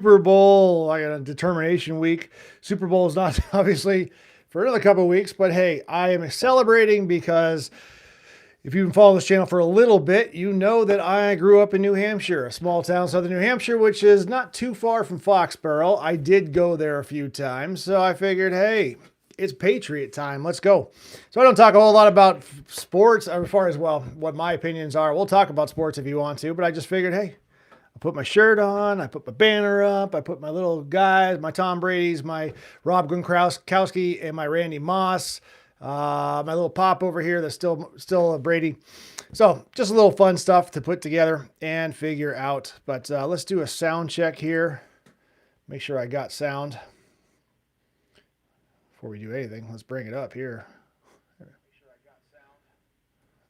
Super Bowl, I got a determination week. Super Bowl is not obviously for another couple of weeks, but hey, I am celebrating because if you've been following this channel for a little bit, you know that I grew up in New Hampshire, a small town, southern New Hampshire, which is not too far from Foxborough. I did go there a few times, so I figured, hey, it's Patriot time. Let's go. So I don't talk a whole lot about sports as far as, well, what my opinions are. We'll talk about sports if you want to, but I just figured, hey, I put my shirt on, I put my banner up, I put my little guys, my Tom Brady's, my Rob Gronkowski, and my Randy Moss, my little pop over here that's still a Brady. So just a little fun stuff to put together and figure out. But let's do a sound check here. Make sure I got sound before we do anything. Let's bring it up here.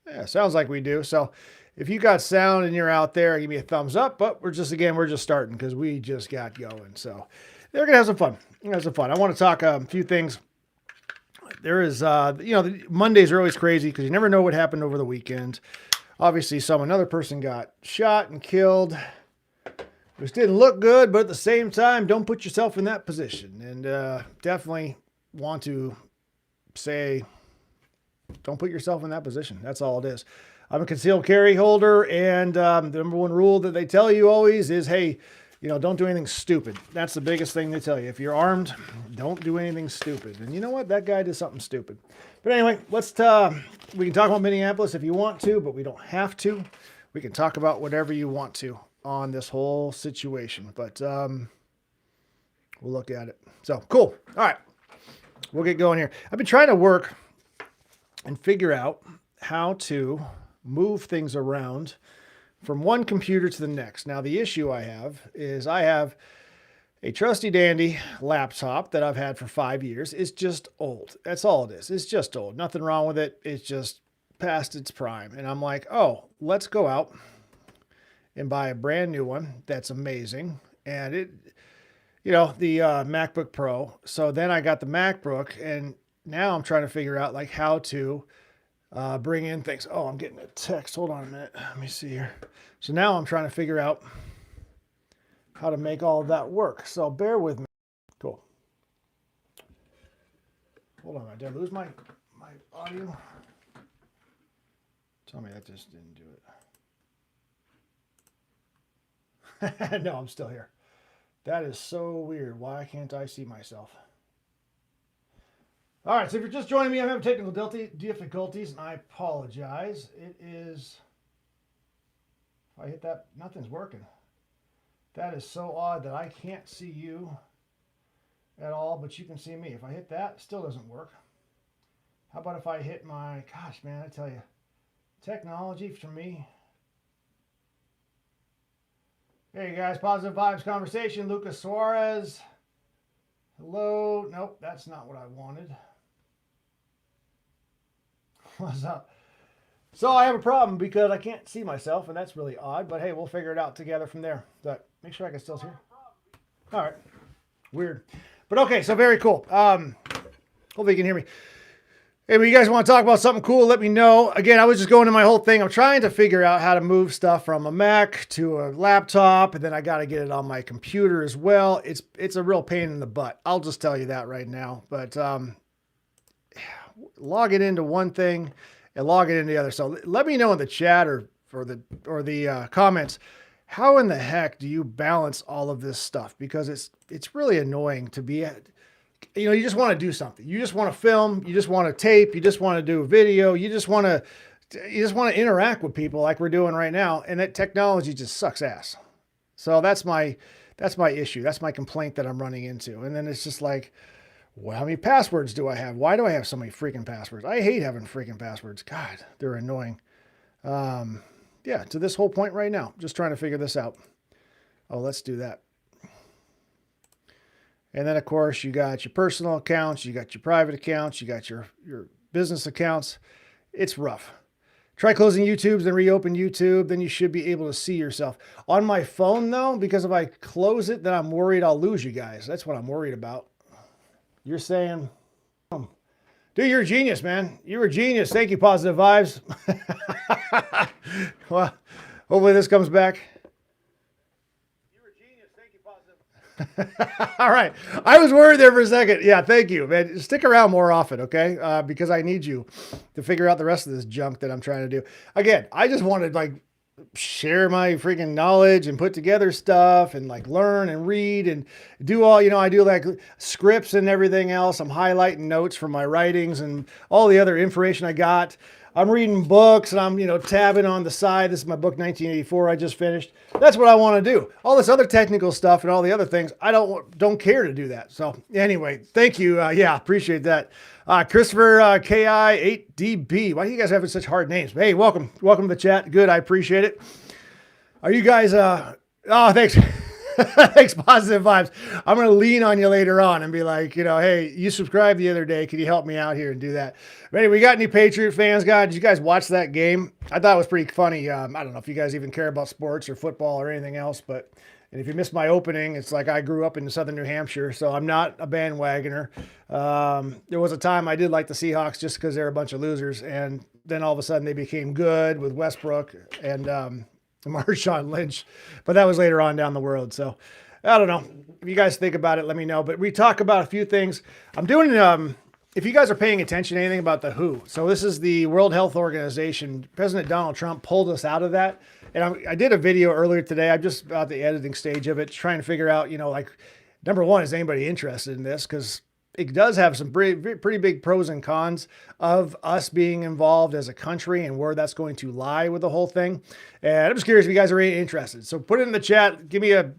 Yeah, sounds like we do. So if you got sound and you're out there, give me a thumbs up. But we're just starting because we just got going. So they're gonna have some fun. I want to talk a few things. There is, Mondays are always crazy because you never know what happened over the weekend. Obviously, another person got shot and killed, which didn't look good. But at the same time, don't put yourself in that position. And definitely want to say, don't put yourself in that position. That's all it is. I'm a concealed carry holder, and the number one rule that they tell you always is, hey, don't do anything stupid. That's the biggest thing they tell you. If you're armed, don't do anything stupid. And you know what? That guy did something stupid. But anyway, we can talk about Minneapolis if you want to, but we don't have to. We can talk about whatever you want to on this whole situation. But we'll look at it. So, cool. All right. We'll get going here. I've been trying to work and figure out how to move things around from one computer to the next. Now, the issue I have is I have a trusty dandy laptop that I've had for 5 years. It's just old. That's all it is. It's just old. Nothing wrong with it. It's just past its prime. And I'm like, oh, let's go out and buy a brand new one that's amazing. And the MacBook Pro. So then I got the MacBook, and now I'm trying to figure out like how to bring in things. Oh, I'm getting a text. Hold on a minute. Let me see here. So now I'm trying to figure out how to make all of that work. So bear with me. Cool. Hold on. Did I lose my audio? Tell me that just didn't do it. No, I'm still here. That is so weird. Why can't I see myself? All right, so if you're just joining me, I'm having technical difficulties, and I apologize. It is, if I hit that, nothing's working. That is so odd that I can't see you at all, but you can see me. If I hit that, it still doesn't work. How about if I hit my, gosh, man, I tell you, technology for me. Hey, guys, Positive Vibes Conversation, Lucas Suarez. Hello. Nope, that's not what I wanted. What's up? So I have a problem because I can't see myself, and that's really odd. But hey, we'll figure it out together from there. But make sure I can still hear. All right. Weird. But okay, so very cool. Hopefully you can hear me. Hey, but you guys want to talk about something cool, let me know. Again, I was just going to my whole thing. I'm trying to figure out how to move stuff from a Mac to a laptop, and then I got to get it on my computer as well. It's a real pain in the butt. I'll just tell you that right now. But log it into one thing and log it into the other. So let me know in the chat or the comments, how in the heck do you balance all of this stuff? Because it's really annoying to be at. You just want to do something. You just want to film. You just want to tape. You just want to do a video. You just want to interact with people like we're doing right now. And that technology just sucks ass. So that's my issue. That's my complaint that I'm running into. And then it's just like, well, how many passwords do I have? Why do I have so many freaking passwords? I hate having freaking passwords. God, they're annoying. Yeah, to this whole point right now, just trying to figure this out. Oh, let's do that. And then, of course, you got your personal accounts, you got your private accounts, you got your business accounts. It's rough. Try closing YouTube, then reopen YouTube. Then you should be able to see yourself. On my phone, though, because if I close it, then I'm worried I'll lose you guys. That's what I'm worried about. You're saying, dude, you're a genius, man. You're a genius. Thank you, Positive Vibes. Well, hopefully this comes back. You're a genius. Thank you, Positive. All right. I was worried there for a second. Yeah, thank you, man. Stick around more often, okay? Because I need you to figure out the rest of this junk that I'm trying to do. Again, I just wanted like share my freaking knowledge and put together stuff and like learn and read and do all, I do like scripts and everything else. I'm highlighting notes from my writings and all the other information I got. I'm reading books and I'm, tabbing on the side. This is my book, 1984. I just finished. That's what I want to do. All this other technical stuff and all the other things, I don't care to do that. So anyway, thank you. Yeah, appreciate that. Christopher KI8DB. Why are you guys having such hard names? Hey, welcome to the chat. Good, I appreciate it. Are you guys? Oh, thanks. Thanks, positive vibes. I'm going to lean on you later on and be like, hey, you subscribed the other day. Can you help me out here and do that? But anyway, we got any Patriot fans, guys? Did you guys watch that game? I thought it was pretty funny. I don't know if you guys even care about sports or football or anything else, but and if you missed my opening, it's like I grew up in southern New Hampshire, so I'm not a bandwagoner. There was a time I did like the Seahawks just because they're a bunch of losers, and then all of a sudden they became good with Westbrook and Marshawn Lynch, but that was later on down the road. So I don't know. If you guys think about it, let me know. But we talk about a few things. I'm doing, if you guys are paying attention to anything about the WHO. So this is the World Health Organization. President Donald Trump pulled us out of that. And I did a video earlier today. I'm just about the editing stage of it, trying to figure out, like, number one, is anybody interested in this? Because it does have some pretty big pros and cons of us being involved as a country and where that's going to lie with the whole thing. And I'm just curious if you guys are really interested. So put it in the chat. Give me a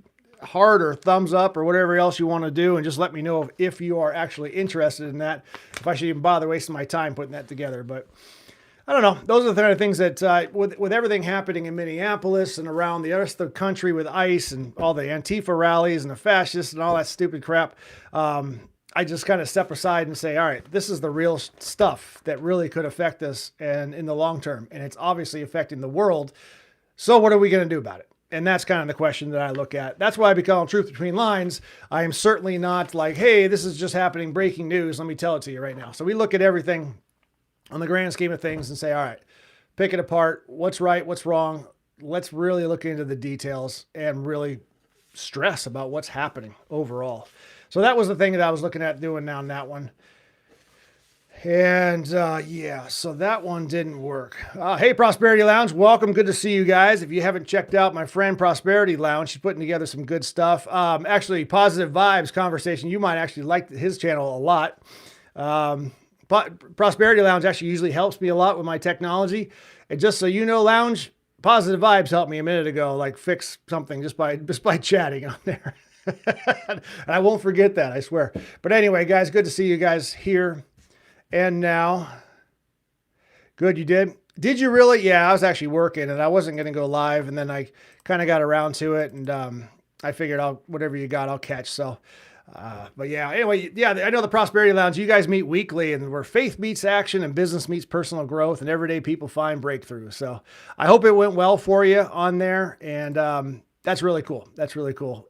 heart or thumbs up or whatever else you want to do. And just let me know if you are actually interested in that, if I should even bother wasting my time putting that together. But I don't know. Those are the kind of things that with everything happening in Minneapolis and around the rest of the country with ICE and all the Antifa rallies and the fascists and all that stupid crap, I just kind of step aside and say, all right, this is the real stuff that really could affect us and in the long term. And it's obviously affecting the world. So what are we going to do about it? And that's kind of the question that I look at. That's why I be calling Truth Between Lines. I am certainly not like, hey, this is just happening, breaking news. Let me tell it to you right now. So we look at everything on the grand scheme of things and say, all right, pick it apart. What's right? What's wrong? Let's really look into the details and really stress about what's happening overall. So that was the thing that I was looking at doing on that one. And yeah, so that one didn't work. Hey, Prosperity Lounge, welcome. Good to see you guys. If you haven't checked out my friend Prosperity Lounge, she's putting together some good stuff. Actually, Positive Vibes Conversation. You might actually like his channel a lot. But Prosperity Lounge actually usually helps me a lot with my technology. And just so you know, Lounge, Positive Vibes helped me a minute ago, like fix something just by chatting on there. And I won't forget that, I swear. But anyway, guys, good to see you guys here and now. Good, you did? Did you really? Yeah, I was actually working and I wasn't going to go live. And then I kind of got around to it. And I figured whatever you got, I'll catch. So, but yeah, anyway, yeah, I know the Prosperity Lounge, you guys meet weekly and where faith meets action and business meets personal growth and everyday people find breakthrough. So I hope it went well for you on there. And that's really cool. That's really cool.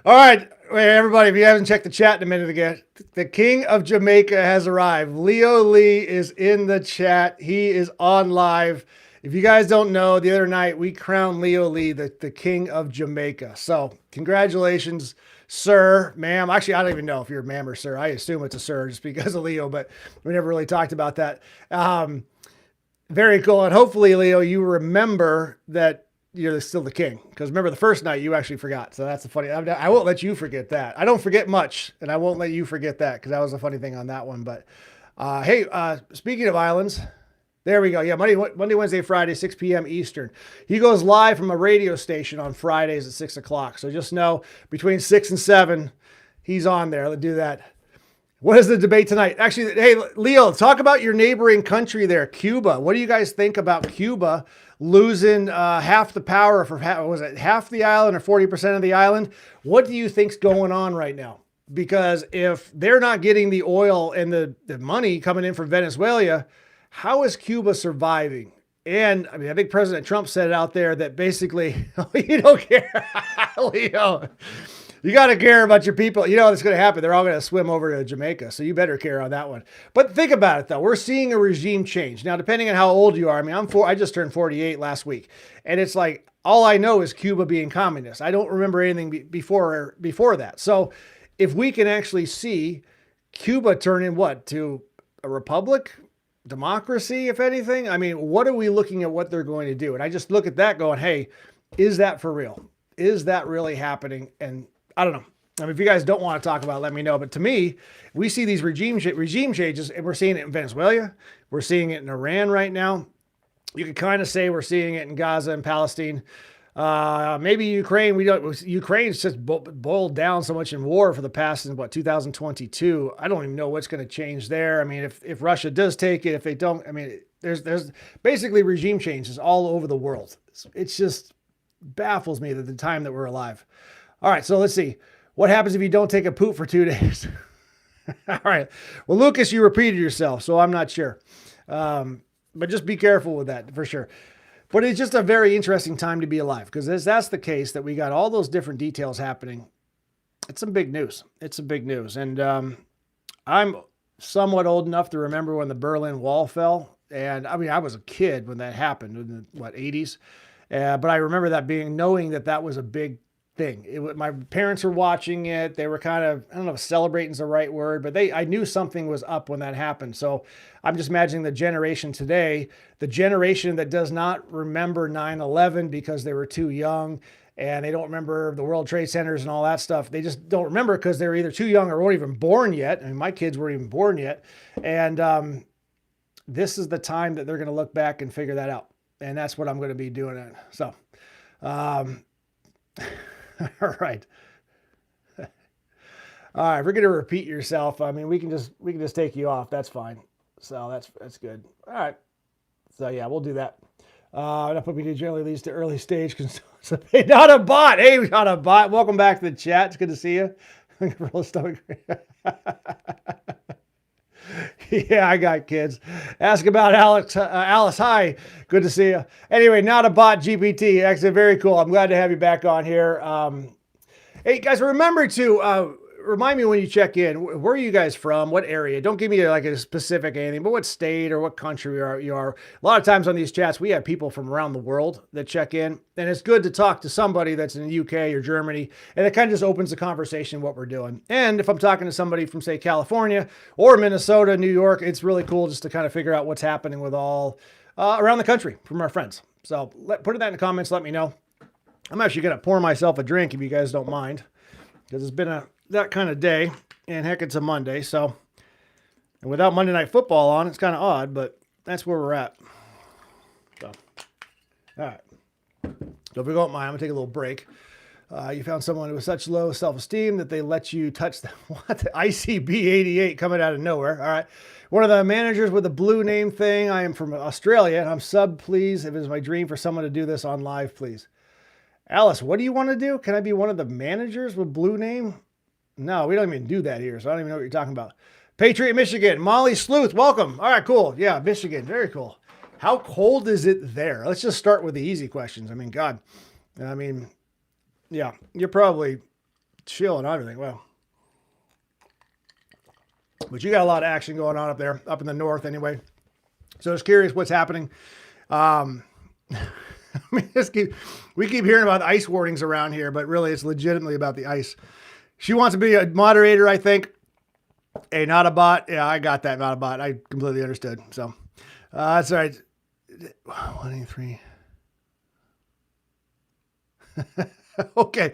All right, everybody, if you haven't checked the chat in a minute again, the King of Jamaica has arrived. Leo Lee is in the chat. He is on live. If you guys don't know, the other night we crowned Leo Lee the King of Jamaica. So congratulations, sir, ma'am. Actually, I don't even know if you're a ma'am or sir. I assume it's a sir just because of Leo, but we never really talked about that. Very cool. And hopefully, Leo, you remember that you're still the king. Because remember, the first night you actually forgot. So that's the funny. I won't let you forget that. I don't forget much, and I won't let you forget that because that was a funny thing on that one. But hey, speaking of islands, there we go. Yeah, Monday, Wednesday, Friday, 6 p.m. Eastern. He goes live from a radio station on Fridays at 6 o'clock. So just know between 6 and 7, he's on there. Let's do that. What is the debate tonight? Actually, hey, Leo, talk about your neighboring country there, Cuba. What do you guys think about Cuba losing half the power for, was it half the island or 40% of the island? What do you think's going on right now? Because if they're not getting the oil and the money coming in from Venezuela, how is Cuba surviving? And I mean, I think President Trump said it out there that basically, you don't care, Leo. You got to care about your people. You know what's going to happen. They're all going to swim over to Jamaica. So you better care on that one. But think about it, though. We're seeing a regime change. Now, depending on how old you are, I mean, I just turned 48 last week. And it's like all I know is Cuba being communist. I don't remember anything before that. So if we can actually see Cuba turn in what, to a republic, democracy, if anything, I mean, what are we looking at what they're going to do? And I just look at that going, hey, is that for real? Is that really happening? And I don't know. I mean, if you guys don't want to talk about it, let me know. But to me, we see these regime changes, and we're seeing it in Venezuela. We're seeing it in Iran right now. You could kind of say we're seeing it in Gaza and Palestine. Maybe Ukraine. Ukraine's just boiled down so much in war for the past, 2022. I don't even know what's going to change there. I mean, if Russia does take it, if they don't, I mean, there's basically regime changes all over the world. It's just baffles me that the time that we're alive. All right, so let's see. What happens if you don't take a poop for 2 days? All right. Well, Lucas, you repeated yourself, so I'm not sure. But just be careful with that for sure. But it's just a very interesting time to be alive, because that's the case, that we got all those different details happening. It's some big news. It's some big news. And I'm somewhat old enough to remember when the Berlin Wall fell. And I mean, I was a kid when that happened in the 80s. But I remember knowing that was a big thing. My parents were watching it. They were kind of, I don't know if celebrating is the right word, but I knew something was up when that happened. So I'm just imagining the generation today, the generation that does not remember 9/11 because they were too young and they don't remember the World Trade Centers and all that stuff. They just don't remember because they were either too young or weren't even born yet. I mean, my kids weren't even born yet. And this is the time that they're going to look back and figure that out. And that's what I'm going to be doing. So, all right. All right. If we're going to repeat yourself, I mean, we can just take you off. That's fine. So that's good. All right. So yeah, we'll do that. That probably generally leads to early stage consumption. Hey, not a bot. Hey, not a bot. Welcome back to the chat. It's good to see you. Yeah, I got kids. Ask about Alex. Alice, hi. Good to see you. Anyway, not a bot GPT. Actually, very cool. I'm glad to have you back on here. Hey, guys, remember to remind me when you check in, where are you guys from? What area? Don't give me like a specific anything, but what state or what country you are. A lot of times on these chats, we have people from around the world that check in, and it's good to talk to somebody that's in the UK or Germany, and it kind of just opens the conversation what we're doing. And if I'm talking to somebody from, say, California or Minnesota, New York, it's really cool just to kind of figure out what's happening with all around the country from our friends. So put that in the comments. Let me know. I'm actually going to pour myself a drink if you guys don't mind, because it's been that kind of day, and heck, it's a Monday. So, and without Monday Night Football on, it's kind of odd, but that's where we're at. So, all right. So if we don't mind, I'm gonna take a little break. You found someone with such low self-esteem that they let you touch the ICB 88 coming out of nowhere. All right. One of the managers with the blue name thing. I am from Australia, and I'm sub, please. If it is my dream for someone to do this on live, please. Alice, what do you want to do? Can I be one of the managers with blue name? No, we don't even do that here, so I don't even know what you're talking about. Patriot, Michigan. Molly Sleuth, welcome. All right, cool. Yeah, Michigan. Very cool. How cold is it there? Let's just start with the easy questions. I mean, God. I mean, yeah, you're probably chill and everything. Well, but you got a lot of action going on up there, up in the north anyway. So I was curious what's happening. I mean, we keep hearing about ice warnings around here, but really it's legitimately about the ice. She wants to be a moderator, I think. Hey, not a bot. Yeah, I got that. Not a bot. I completely understood. So that's all right. 183. Okay.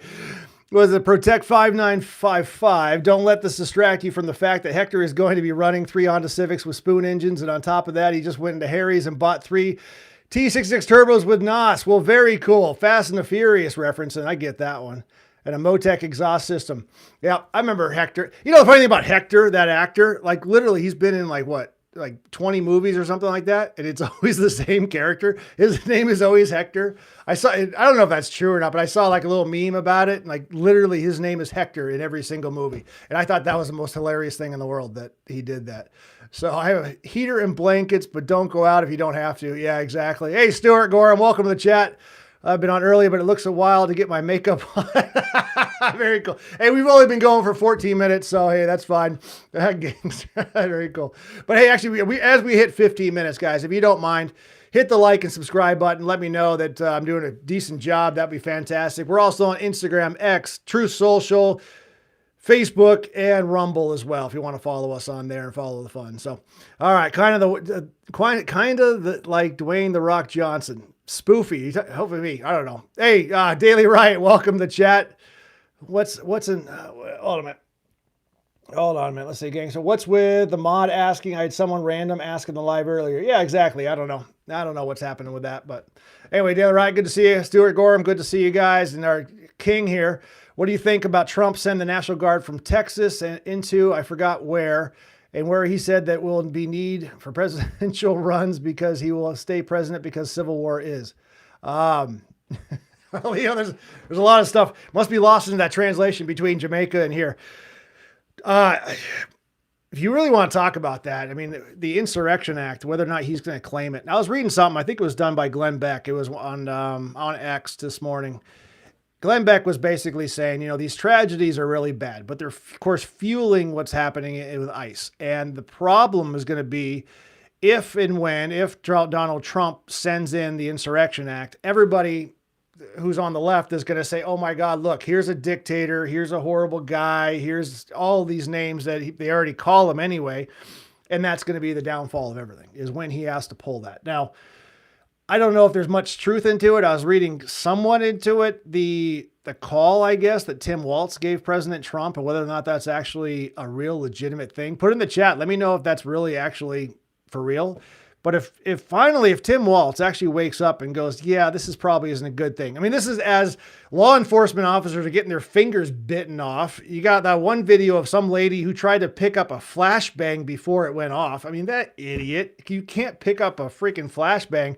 Was it Protect 5955? Don't let this distract you from the fact that Hector is going to be running 3 Honda Civics with spoon engines. And on top of that, he just went into Harry's and bought 3 T66 turbos with NOS. Well, very cool. Fast and the Furious reference. And I get that one. And a Motec exhaust system. Yeah, I remember Hector. You know the funny thing about Hector, that actor, like literally he's been in like 20 movies or something like that. And it's always the same character. His name is always Hector. I don't know if that's true or not, but I saw like a little meme about it. And like literally his name is Hector in every single movie. And I thought that was the most hilarious thing in the world that he did that. So I have a heater and blankets, but don't go out if you don't have to. Yeah, exactly. Hey, Stuart Gorham, welcome to the chat. I've been on early, but it looks a while to get my makeup on. Very cool. Hey, we've only been going for 14 minutes, so hey, that's fine. Very cool. But hey, actually, as we hit 15 minutes, guys, if you don't mind, hit the like and subscribe button. Let me know that I'm doing a decent job. That'd be fantastic. We're also on Instagram, X, Truth Social, Facebook, and Rumble as well, if you want to follow us on there and follow the fun. So, all right, kind of like Dwayne The Rock Johnson. Spoofy, hopefully me. I don't know. Hey, Daily Riot, welcome to chat. What's in, hold on a minute. Let's see, gang. So what's with the mod asking? I had someone random ask in the live earlier. Yeah, exactly. I don't know what's happening with that. But anyway, Daily Riot, good to see you. Stuart Gorham, good to see you guys. And our king here. What do you think about Trump sending the National Guard from Texas and into, I forgot where, and where he said that will be need for presidential runs because he will stay president because civil war is. Well, there's a lot of stuff must be lost in that translation between Jamaica and here. If you really want to talk about that, I mean, the Insurrection Act, whether or not he's going to claim it. And I was reading something, I think it was done by Glenn Beck. It was on X this morning. Glenn Beck was basically saying, these tragedies are really bad, but they're, of course, fueling what's happening with ICE. And the problem is going to be if Donald Trump sends in the Insurrection Act, everybody who's on the left is going to say, oh my God, look, here's a dictator. Here's a horrible guy. Here's all these names that they already call him anyway. And that's going to be the downfall of everything, is when he has to pull that. Now, I don't know if there's much truth into it. I was reading somewhat into it. The call, I guess, that Tim Walz gave President Trump, and whether or not that's actually a real legitimate thing. Put it in the chat. Let me know if that's really actually for real. But if Tim Walz actually wakes up and goes, yeah, this is probably isn't a good thing. I mean, this is as law enforcement officers are getting their fingers bitten off. You got that one video of some lady who tried to pick up a flashbang before it went off. I mean, that idiot, you can't pick up a freaking flashbang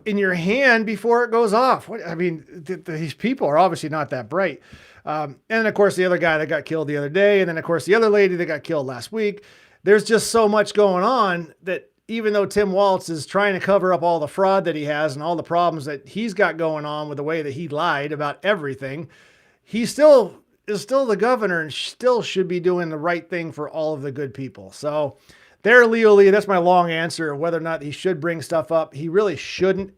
in your hand before it goes off. These people are obviously not that bright. And then, of course, the other guy that got killed the other day. And then, of course, the other lady that got killed last week. There's just so much going on that even though Tim Walz is trying to cover up all the fraud that he has and all the problems that he's got going on with the way that he lied about everything, he still is the governor and still should be doing the right thing for all of the good people. So there, Leo Lee, that's my long answer of whether or not he should bring stuff up. He really shouldn't,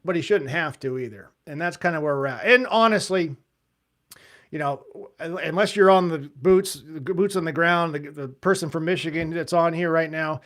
but he shouldn't have to either. And that's kind of where we're at. And honestly, unless you're on the boots on the ground, the person from Michigan that's on here right now,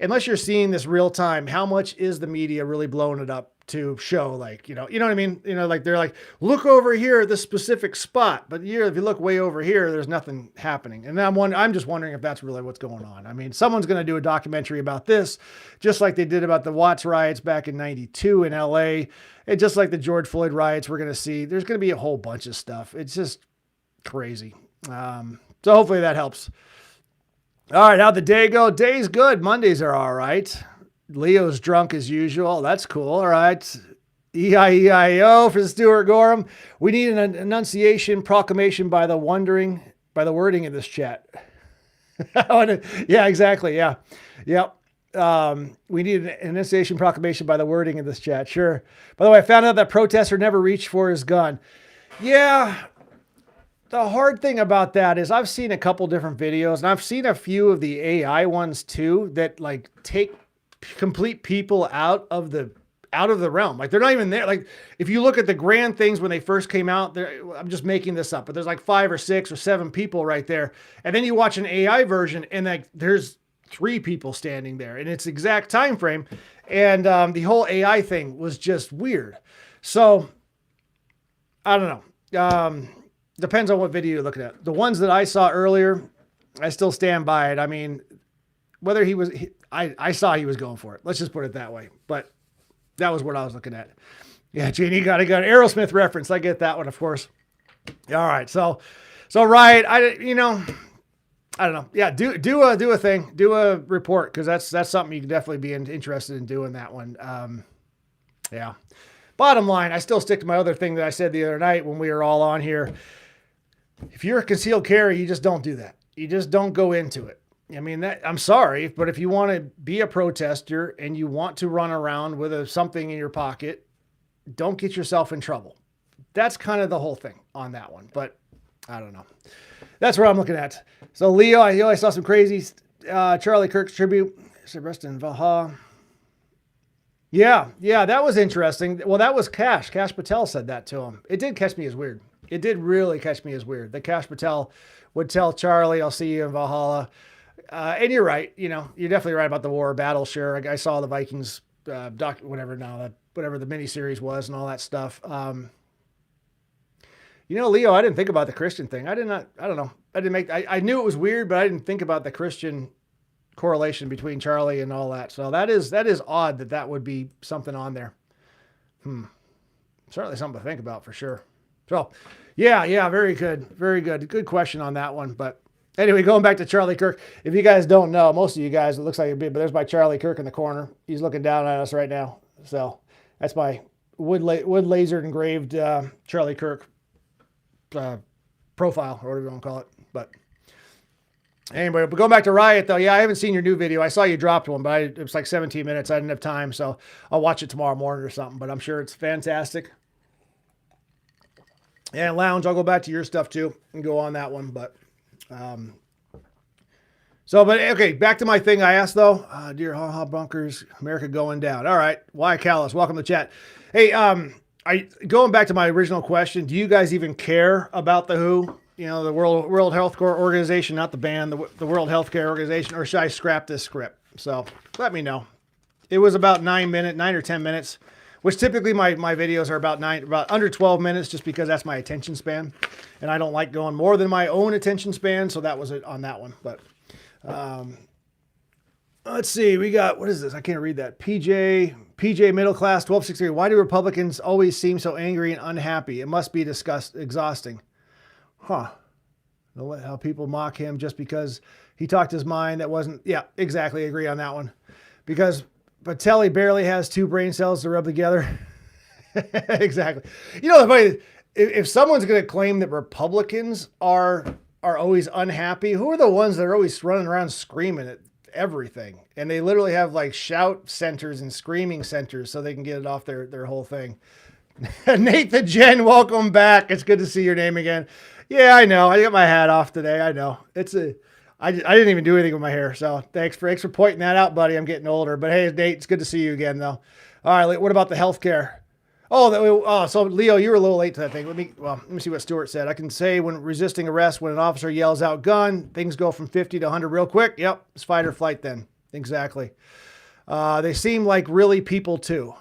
unless you're seeing this real time, how much is the media really blowing it up to show you know what I mean? Like they're like, look over here at this specific spot. But if you look way over here, there's nothing happening. And I'm just wondering if that's really what's going on. I mean, someone's going to do a documentary about this, just like they did about the Watts riots back in 92 in LA. And just like the George Floyd riots, we're going to see, there's going to be a whole bunch of stuff. It's just crazy. So hopefully that helps. All right, how'd the day go? Day's good. Mondays are all right. Leo's drunk as usual. That's cool. All right. E-I-E-I-O for Stuart Gorham. We need an enunciation proclamation by the wording in this chat. Yeah, exactly. Yeah. Yep. We need an enunciation proclamation by the wording in this chat. Sure. By the way, I found out that protester never reached for his gun. Yeah. The hard thing about that is I've seen a couple different videos and I've seen a few of the AI ones too, that take complete people out of the realm. Like they're not even there. Like if you look at the grand things when they first came out, I'm just making this up, but there's 5 or 6 or 7 people right there. And then you watch an AI version and there's 3 people standing there and it's exact time frame. And the whole AI thing was just weird. So I don't know. Depends on what video you're looking at. The ones that I saw earlier, I still stand by it. I mean, whether I saw he was going for it. Let's just put it that way. But that was what I was looking at. Yeah, Gene, you got an Aerosmith reference. I get that one, of course. All right. So Riot, I don't know. Yeah, do a thing. Do a report, because that's something you can definitely be interested in doing, that one. Yeah. Bottom line, I still stick to my other thing that I said the other night when we were all on here. If you're a concealed carry, you just don't do that. You just don't go into it. I mean, I'm sorry, but if you want to be a protester and you want to run around with something in your pocket, don't get yourself in trouble. That's kind of the whole thing on that one. But I don't know. That's what I'm looking at. So Leo, I saw some crazy Charlie Kirk's tribute. Rest in Valhalla. Yeah, yeah, that was interesting. Well, that was Cash. Cash Patel said that to him. It did catch me as weird. It did really catch me as weird. That Cash Patel would tell Charlie, "I'll see you in Valhalla." And you're right. You know, you're definitely right about the war battle. Sure, I saw the Vikings whatever now that whatever the miniseries was and all that stuff. You know, Leo, I didn't think about the Christian thing. I did not. I don't know. I didn't make. I knew it was weird, but I didn't think about the Christian correlation between Charlie and all that. So that is odd that would be something on there. Certainly something to think about for sure. So, yeah, very good, very good, good question on that one. But anyway, going back to Charlie Kirk. If you guys don't know, most of you guys, it looks like a bit, but there's my Charlie Kirk in the corner. He's looking down at us right now. So that's my wood lasered engraved Charlie Kirk profile, or whatever you want to call it. But anyway, but going back to Riot though, yeah, I haven't seen your new video. I saw you dropped one, but it was like 17 minutes. I didn't have time, so I'll watch it tomorrow morning or something. But I'm sure it's fantastic. And Lounge, I'll go back to your stuff too and go on that one. But but okay, back to my thing I asked though. Dear Ha Bunkers, America going down. All right, why Callus? Welcome to chat. Hey, going back to my original question, do you guys even care about the WHO? You know, the World Health Organization, not the band, the World Healthcare Organization, or should I scrap this script? So let me know. It was about 9 or 10 minutes, which typically my videos are about under 12 minutes, just because that's my attention span, and I don't like going more than my own attention span. So that was it on that one. But let's see, we got, what is this? I can't read that. PJ Middle Class 1263. Why do Republicans always seem so angry and unhappy? It must be exhausting. Huh. How people mock him just because he talked his mind. That wasn't, yeah, exactly. Agree on that one. Because Patelli barely has two brain cells to rub together. Exactly. You know, the funny, if someone's going to claim that Republicans are always unhappy, who are the ones that are always running around screaming at everything? And they literally have like shout centers and screaming centers so they can get it off their whole thing. Nathan Jen, welcome back. It's good to see your name again. Yeah, I know. I got my hat off today. I know. I didn't even do anything with my hair. So thanks for pointing that out, buddy. I'm getting older. But hey, Nate, it's good to see you again, though. All right, what about the healthcare? So Leo, you were a little late to that thing. Let me see what Stuart said. I can say when resisting arrest, when an officer yells out gun, things go from 50 to 100 real quick. Yep, it's fight or flight then. Exactly. They seem like really people too.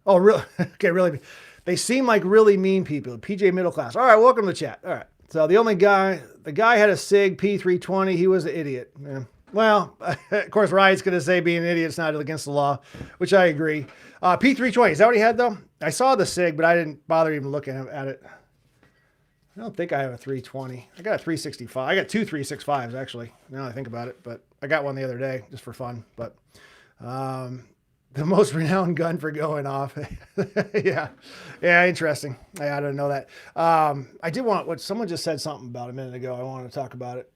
Oh, really? Okay, really. They seem like really mean people. PJ Middle Class. All right, welcome to the chat. All right. So the guy had a SIG P320. He was an idiot. Yeah. Well, of course, Riot's going to say being an idiot is not against the law, which I agree. P320, is that what he had though? I saw the SIG, but I didn't bother even looking at it. I don't think I have a 320. I got a 365. I got two 365s actually, now I think about it, but I got one the other day just for fun. But the most renowned gun for going off. Yeah, interesting. I didn't know that. I did want what someone just said something about a minute ago. I wanted to talk about it.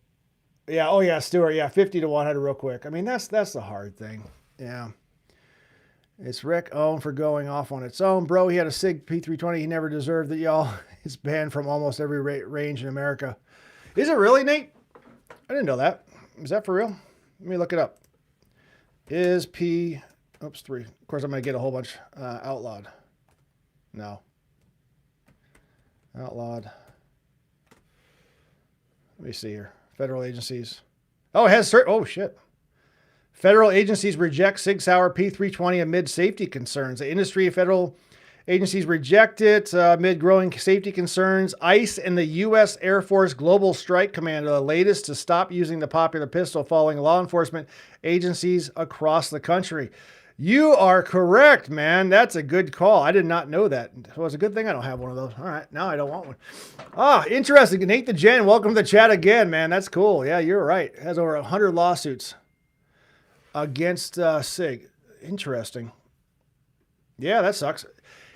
Yeah. Oh yeah, Stuart. Yeah, 50 to 100 real quick. I mean, that's the hard thing. Yeah. It's Rick Owen for going off on its own. Bro, he had a SIG P320. He never deserved it, y'all. It's banned from almost every range in America. Is it really, Nate? I didn't know that. Is that for real? Let me look it up. Is P... Oops, 3. Of course, I'm going to get a whole bunch outlawed. No. Outlawed. Let me see here. Federal agencies. Oh, it has certain... Oh, shit. Federal agencies reject Sig Sauer P320 amid safety concerns. The industry of federal agencies reject it amid growing safety concerns. ICE and the U.S. Air Force Global Strike Command are the latest to stop using the popular pistol following law enforcement agencies across the country. You are correct, man. That's a good call. I did not know that. So it's a good thing I don't have one of those. All right, now I don't want one. Ah, interesting. Nate the Jen, welcome to the chat again, man. That's cool. Yeah, you're right. It has over 100 lawsuits against SIG. Interesting. Yeah, that sucks.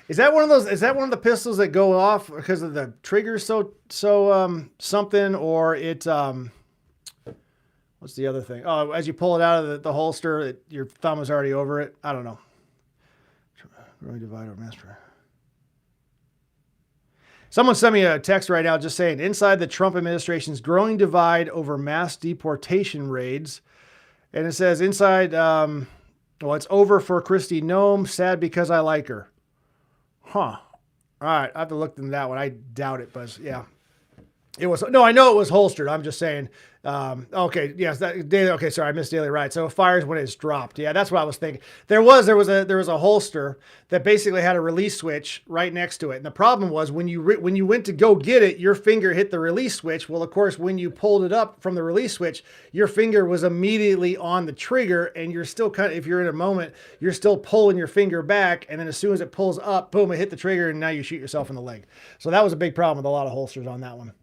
Is that one of those? Is that one of the pistols that go off because of the trigger so something, or it what's the other thing? Oh, as you pull it out of the holster, your thumb is already over it. I don't know. Really divide or master. Someone sent me a text right now just saying, inside the Trump administration's growing divide over mass deportation raids. And it says inside Well, it's over for Christy Nome. Sad because I like her. Huh. All right. I have to look into that one. I doubt it, but yeah. It was no, I know it was holstered. I'm just saying. Okay, yes, that daily. Okay, sorry, I missed daily right. So it fires when it's dropped. Yeah, that's what I was thinking. There was a holster that basically had a release switch right next to it, and the problem was when you went to go get it, your finger hit the release switch. Well, of course, when you pulled it up from the release switch, your finger was immediately on the trigger, and you're still kind of, if you're in a moment, you're still pulling your finger back, and then as soon as it pulls up, boom, it hit the trigger, and now you shoot yourself in the leg. So that was a big problem with a lot of holsters on that one.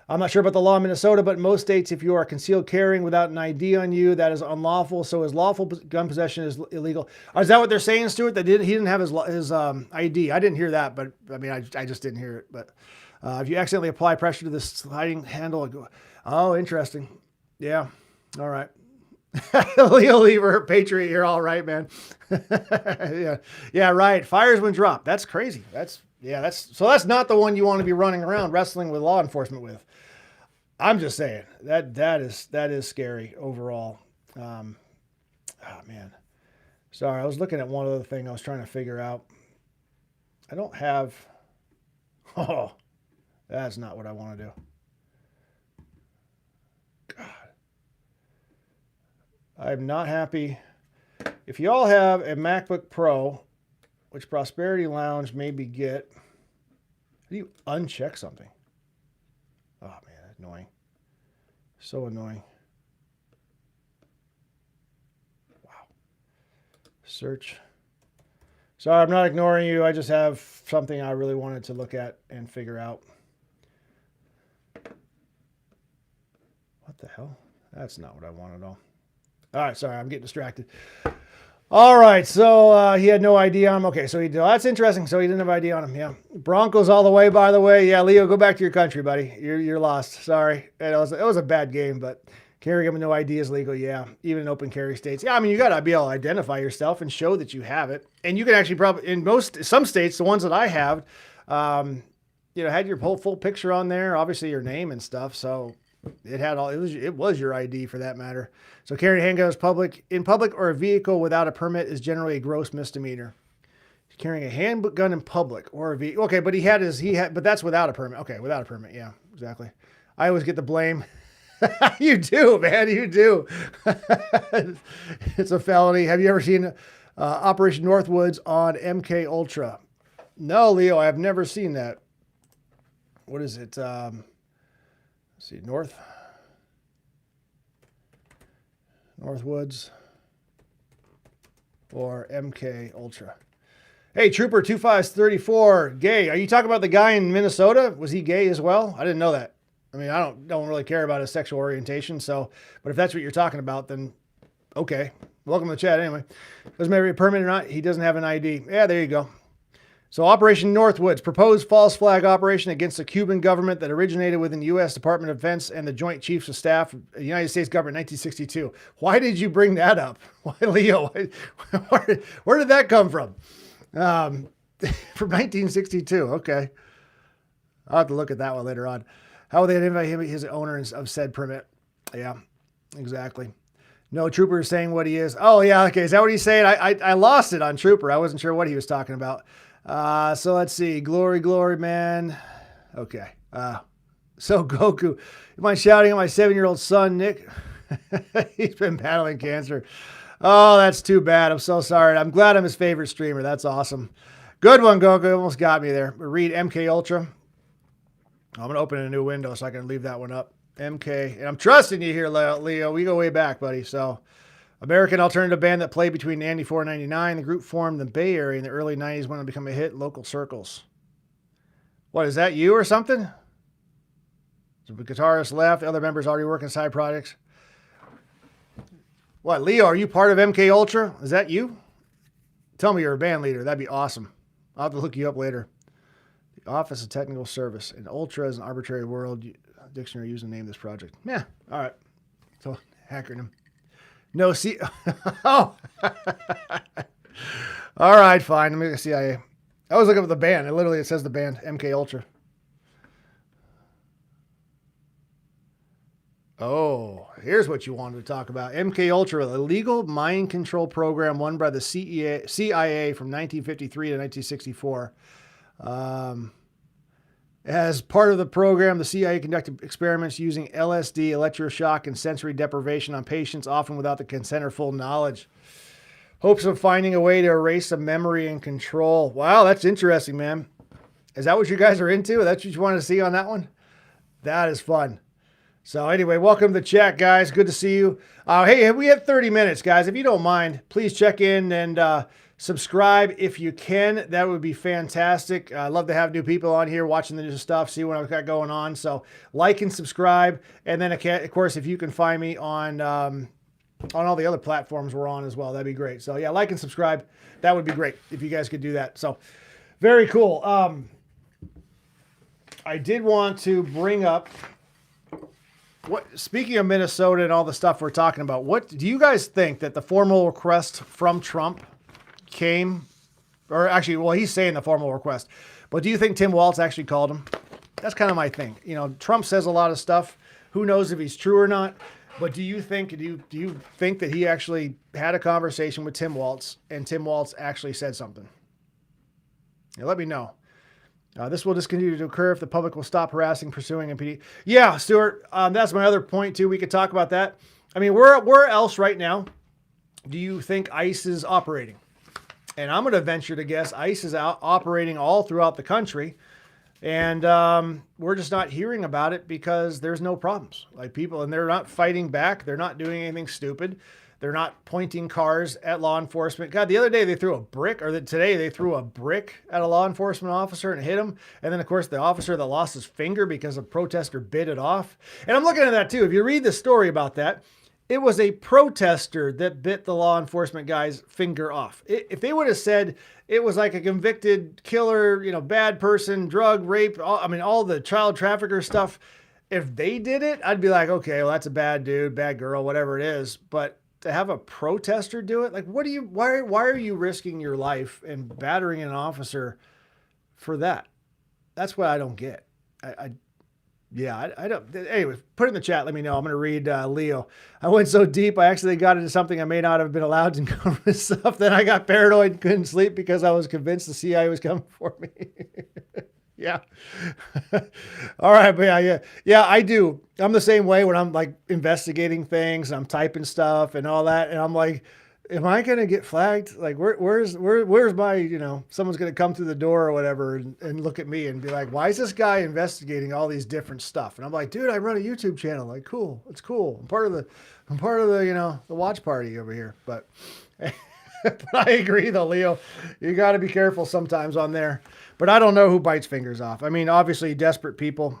I'm not sure about the law in Minnesota, but in most states, if you are concealed carrying without an ID on you, that is unlawful. So his lawful gun possession is illegal. Is that what they're saying, Stuart? That he didn't have his ID. I didn't hear that, but I mean, I just didn't hear it. But if you accidentally apply pressure to the sliding handle, oh, interesting. Yeah. All right. Leo Lever, Patriot, you're all right, man. Yeah, right. Fires when dropped. That's crazy. That's not the one you want to be running around wrestling with law enforcement with. I'm just saying that is scary overall. Oh man, sorry. I was looking at one other thing I was trying to figure out. I don't have. Oh, that's not what I want to do. God, I'm not happy. If you all have a MacBook Pro, which Prosperity Lounge maybe get, how do you uncheck something? Oh man, that's annoying. So annoying. Wow. Search. Sorry, I'm not ignoring you. I just have something I really wanted to look at and figure out. What the hell? That's not what I want at all. All right, sorry, I'm getting distracted. All right, so he had no ID on him. Okay, so that's interesting. So he didn't have ID on him. Yeah, Broncos all the way. By the way, yeah, Leo, go back to your country, buddy. You're lost. Sorry, it was a bad game, but carrying him with no ID is legal. Yeah, even in open carry states. Yeah, I mean you got to be able to identify yourself and show that you have it, and you can actually probably in some states, the ones that I have, had your whole full picture on there, obviously your name and stuff. So it had all. It was your ID for that matter. So carrying handguns in public or a vehicle without a permit is generally a gross misdemeanor. Carrying a handgun in public or a vehicle. Okay, but but that's without a permit. Okay, without a permit. Yeah, exactly. I always get the blame. You do, man. You do. It's a felony. Have you ever seen Operation Northwoods on MK Ultra? No, Leo, I have never seen that. What is it? Let's see, Northwoods or MK Ultra. Hey, Trooper 2534, gay. Are you talking about the guy in Minnesota? Was he gay as well? I didn't know that. I mean, I don't really care about his sexual orientation. So, but if that's what you're talking about, then okay. Welcome to the chat anyway. Doesn't matter if you're permanent or not. He doesn't have an ID. Yeah, there you go. So Operation Northwoods, proposed false flag operation against the Cuban government that originated within the U.S. Department of Defense and the Joint Chiefs of Staff of the United States government in 1962. Why did you bring that up? Why, Leo? Where did that come from? From 1962. Okay. I'll have to look at that one later on. How will they identify him as the owner of said permit? Yeah, exactly. No, Trooper is saying what he is. Oh, yeah. Okay. Is that what he's saying? I lost it on Trooper. I wasn't sure what he was talking about. So let's see. Glory, man. Okay. So Goku, you mind shouting at my 7-year-old son, Nick? He's been battling cancer. Oh, that's too bad. I'm so sorry. I'm glad I'm his favorite streamer. That's awesome. Good one, Goku. Almost got me there. Read MK Ultra. I'm going to open a new window so I can leave that one up. MK. And I'm trusting you here, Leo. We go way back, buddy. So American alternative band that played between 94 and 99. The group formed in the Bay Area in the early 90s when it became a hit in local circles. What, is that you or something? So the guitarist left. The other members already working side projects. What, Leo, are you part of MK Ultra? Is that you? Tell me you're a band leader. That'd be awesome. I'll have to look you up later. The Office of Technical Service. And Ultra is an arbitrary word dictionary used to name this project. Yeah, all right. So, acronym. No, see. Oh. All right, fine. Let me see. I was looking at the band. It says the band, MK Ultra. Oh, here's what you wanted to talk about. MK Ultra, a legal mind control program run by the CIA from 1953 to 1964. As part of the program, the CIA conducted experiments using LSD, electroshock, and sensory deprivation on patients, often without the consent or full knowledge. Hopes of finding a way to erase the memory and control. Wow, that's interesting, man. Is that what you guys are into? That's what you want to see on that one? That is fun. So anyway, welcome to the chat, guys. Good to see you. Hey, we have 30 minutes, guys. If you don't mind, please check in and subscribe if you can. That would be fantastic. I love to have new people on here watching the new stuff, see what I've got going on. So like and subscribe. And then, of course, if you can find me on all the other platforms we're on as well, that'd be great. So yeah, like and subscribe. That would be great if you guys could do that. So very cool. I did want to bring up speaking of Minnesota and all the stuff we're talking about, what do you guys think that the formal request from Trump came, or actually, well, he's saying the formal request, but do you think Tim Walz actually called him? That's kind of my thing. You know, Trump says a lot of stuff. Who knows if he's true or not? But do you think that he actually had a conversation with Tim Walz and Tim Walz actually said something? Now, let me know. This will just continue to occur if the public will stop harassing, pursuing, and PD. Yeah, Stuart, that's my other point too. We could talk about that. I mean, where else right now do you think ICE is operating? And I'm going to venture to guess ICE is operating all throughout the country. And we're just not hearing about it because there's no problems. Like people, and they're not fighting back. They're not doing anything stupid. They're not pointing cars at law enforcement. God, the other day they threw a brick, or today they threw a brick at a law enforcement officer and hit him. And then, of course, the officer that lost his finger because a protester bit it off. And I'm looking at that, too. If you read the story about that, it was a protester that bit the law enforcement guy's finger off. If they would have said it was like a convicted killer, you know, bad person, drug, rape, all the child trafficker stuff, if they did it, I'd be like, okay, well, that's a bad dude, bad girl, whatever it is. But to have a protester do it, like, why are you risking your life and battering an officer for that? That's what I don't get. I don't. Anyway, put it in the chat. Let me know. I'm going to read Leo. I went so deep, I actually got into something I may not have been allowed to go with stuff. Then I got paranoid and couldn't sleep because I was convinced the CIA was coming for me. Yeah. All right. But yeah, I do. I'm the same way when I'm like investigating things, and I'm typing stuff and all that. And I'm like, am I going to get flagged? Like, where's my, you know, someone's going to come through the door or whatever and look at me and be like, why is this guy investigating all these different stuff? And I'm like, dude, I run a YouTube channel. Like, cool. It's cool. I'm part of the, you know, the watch party over here. But, but I agree though, Leo, you got to be careful sometimes on there. But I don't know who bites fingers off. I mean, obviously desperate people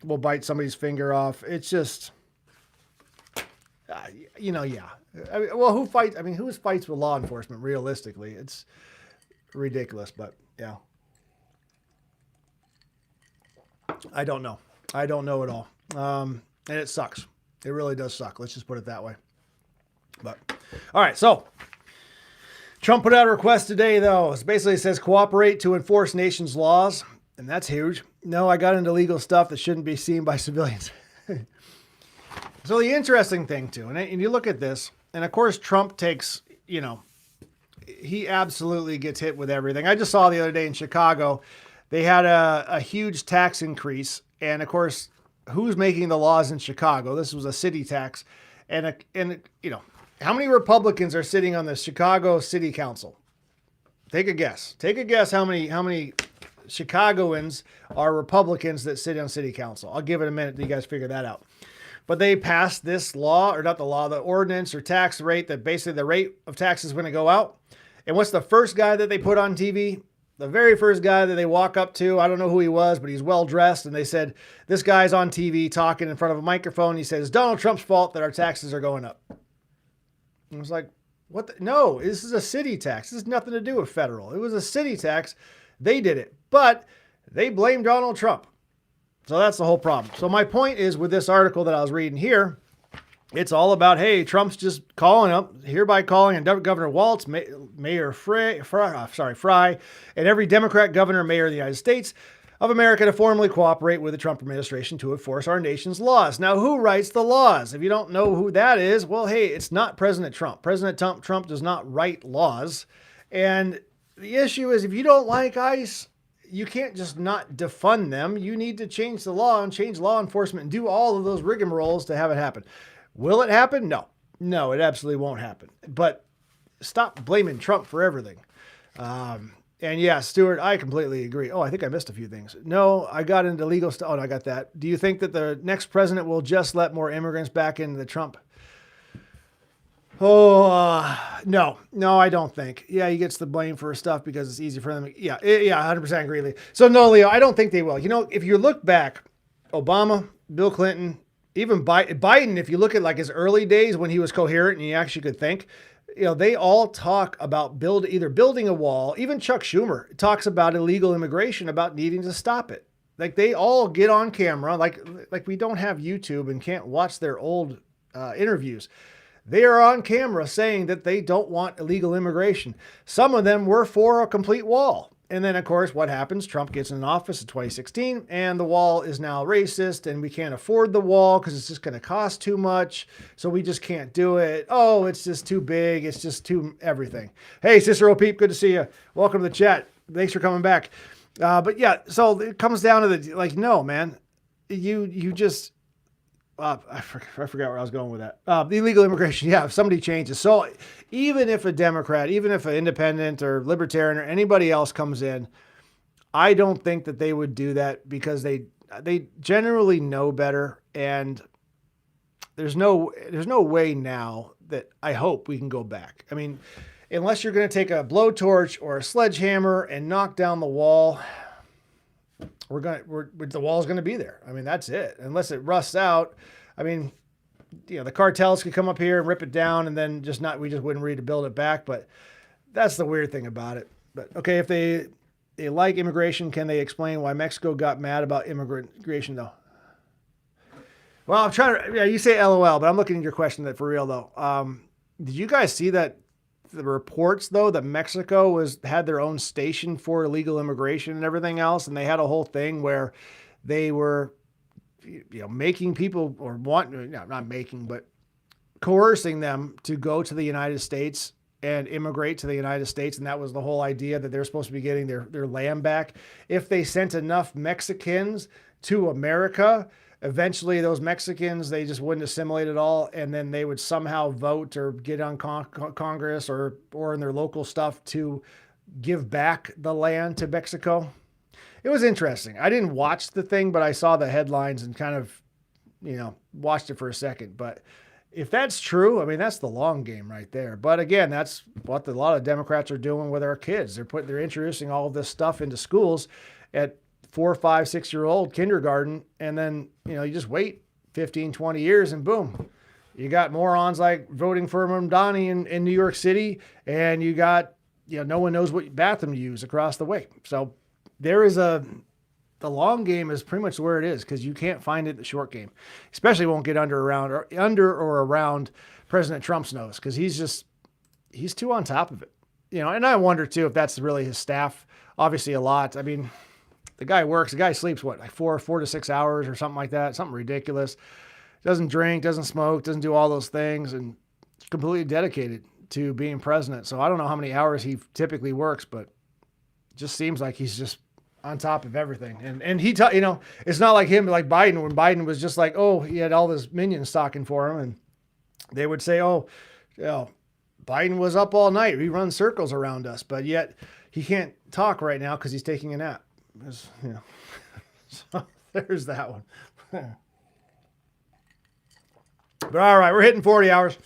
will bite somebody's finger off. It's just, you know, yeah. I mean, well, who fights with law enforcement realistically? It's ridiculous, but yeah. I don't know. I don't know at all. And it sucks. It really does suck. Let's just put it that way. But all right. So Trump put out a request today, though. It basically says cooperate to enforce nation's laws. And that's huge. No, I got into legal stuff that shouldn't be seen by civilians. So the interesting thing, too, and you look at this, and of course, Trump takes, you know, he absolutely gets hit with everything. I just saw the other day in Chicago, they had a huge tax increase. And of course, who's making the laws in Chicago? This was a city tax. And you know, how many Republicans are sitting on the Chicago City Council? Take a guess. Take a guess how many Chicagoans are Republicans that sit on City Council. I'll give it a minute till you guys figure that out. But they passed this law, or not the law, the ordinance or tax rate that basically the rate of tax is going to go out. And what's the first guy that they put on TV? The very first guy that they walk up to, I don't know who he was, but he's well dressed. And they said, this guy's on TV talking in front of a microphone. He says, it's Donald Trump's fault that our taxes are going up. And I was like, what? No, this is a city tax. This has nothing to do with federal. It was a city tax. They did it, but they blamed Donald Trump. So that's the whole problem. So my point is with this article that I was reading here, it's all about, hey, Trump's just hereby calling on Governor Walz, Mayor Fry, and every Democrat governor, mayor of the United States of America to formally cooperate with the Trump administration to enforce our nation's laws. Now, who writes the laws? If you don't know who that is, well, hey, it's not President Trump. President Trump does not write laws. And the issue is, if you don't like ICE, you can't just not defund them. You need to change the law and change law enforcement and do all of those rigmaroles to have it happen. Will it happen? No. No, it absolutely won't happen. But stop blaming Trump for everything. And yeah, Stuart, I completely agree. Oh, I think I missed a few things. No, I got into legal stuff. Oh, no, I got that. Do you think that the next president will just let more immigrants back into the Trump? No, I don't think. Yeah, he gets the blame for stuff because it's easy for them. Yeah, 100% agree, Lee. So no, Leo, I don't think they will. You know, if you look back, Obama, Bill Clinton, even Biden, if you look at like his early days when he was coherent and he actually could think, you know, they all talk about either building a wall. Even Chuck Schumer talks about illegal immigration, about needing to stop it. Like they all get on camera, like we don't have YouTube and can't watch their old interviews. They are on camera saying that they don't want illegal immigration. Some of them were for a complete wall. And then, of course, what happens? Trump gets in office in 2016, and the wall is now racist, and we can't afford the wall because it's just going to cost too much, so we just can't do it. Oh, it's just too big. It's just too everything. Hey, Sister O'Peep, good to see you. Welcome to the chat. Thanks for coming back. But yeah, so it comes down to the, like, no, man, you just... I forgot where I was going with that. The illegal immigration. Yeah, if somebody changes. So even if a Democrat, even if an independent or libertarian or anybody else comes in, I don't think that they would do that because they generally know better. And there's no way now that I hope we can go back. I mean, unless you're going to take a blowtorch or a sledgehammer and knock down the wall, the wall's going to be there. I mean, that's it. Unless it rusts out. I mean, you know, the cartels could come up here and rip it down and then we just wouldn't read to build it back. But that's the weird thing about it. But okay, if they like immigration, can they explain why Mexico got mad about immigration though? Well, I'm trying to, yeah, you say LOL, but I'm looking at your question that for real though. Did you guys see that? The reports, though, that Mexico had their own station for illegal immigration and everything else, and they had a whole thing where they were, you know, making people not making, but coercing them to go to the United States and immigrate to the United States, and that was the whole idea that they're supposed to be getting their land back if they sent enough Mexicans to America. Eventually, those Mexicans, they just wouldn't assimilate at all, and then they would somehow vote or get on Congress or in their local stuff to give back the land to Mexico. It was interesting. I didn't watch the thing, but I saw the headlines and kind of, you know, watched it for a second. But if that's true, I mean, that's the long game right there. But again, that's what a lot of Democrats are doing with our kids. They're introducing all of this stuff into schools at 4, 5, 6-year-old kindergarten. And then, you know, you just wait 15, 20 years and boom, you got morons like voting for Mamdani in New York City. And you got, you know, no one knows what bathroom to use across the way. So there is the long game is pretty much where it is because you can't find it in the short game, especially won't get under or around President Trump's nose because he's too on top of it, you know. And I wonder too if that's really his staff. Obviously, a lot. I mean, the guy sleeps what, like 4 to 6 hours or something like that, something ridiculous. Doesn't drink, doesn't smoke, doesn't do all those things, and completely dedicated to being president. So I don't know how many hours he typically works, but it just seems like he's just on top of everything. And he, you know, it's not like him, like Biden, when Biden was just like, oh, he had all his minions talking for him. And they would say, oh, you know, Biden was up all night. He runs circles around us, but yet he can't talk right now because he's taking a nap. You know, so there's that one. But all right, we're hitting 40 hours.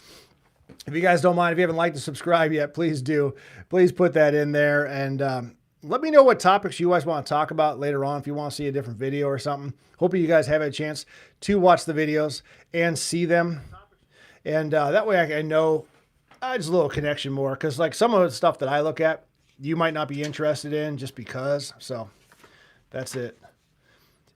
If you guys don't mind, if you haven't liked and subscribed yet, please do. Please put that in there. And let me know what topics you guys want to talk about later on if you want to see a different video or something. Hopefully you guys have a chance to watch the videos and see them. And that way I know just a little connection more. Because like some of the stuff that I look at, you might not be interested in just because. So that's it.